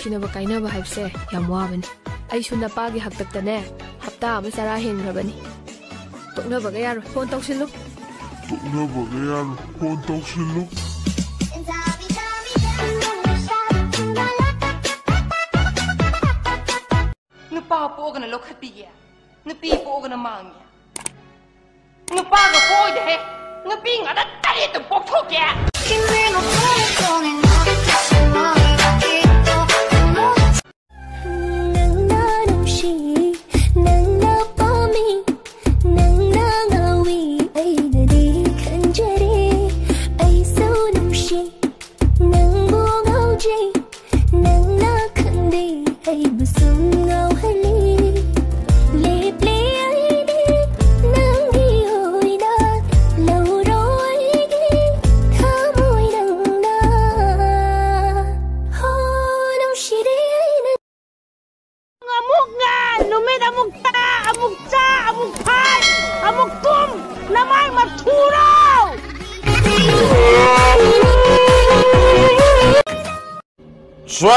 ꯅꯨꯡꯁꯤꯅꯕ ꯀꯥꯏꯅꯕ ꯍꯥꯏꯕꯁꯦ ꯌꯥꯝ ꯋꯥꯕꯅꯤ ꯑꯩꯁꯨ ꯅꯄꯥꯒꯤ ꯍꯛꯇꯛꯇꯅꯦ ꯍꯞꯇꯥ ꯑꯃ ꯆꯔꯥ ꯍꯦꯟꯈ꯭ꯔꯕꯅꯤ ꯇꯣꯛꯅꯕꯒ ꯌꯥꯔꯣꯏ ꯐꯣꯟ ꯇꯧꯁꯤꯜꯂꯨ 누빠 뽀거나 럭hat비게 누삐 뽀거나 망이야 누빠가 뽀이대 누삐 가다 다리 또 뻑톡게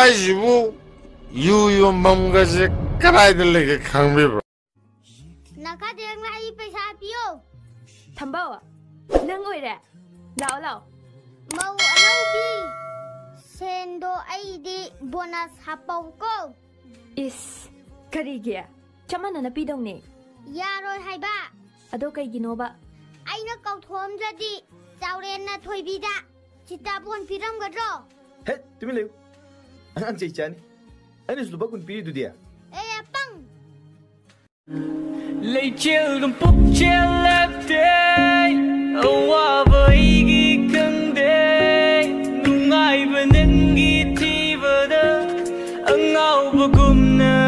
asibu yu mamgaje karaidalege khangbe nakadeng na ai paisa piyo Thambao nang oire lao lao mau anaubi sendo ai di bonus hapau ko is karigia chamana na pidong ni yaroi haiba ado kai ginoba aina kau thom jadi chawren na thoibida chitabon piram gadro he tumi leu ang chai chani ani su bakun piri du dia e pang lay chill dum puk chill left day awa vai gi kang day nungai banen gi ti bada angau bagum na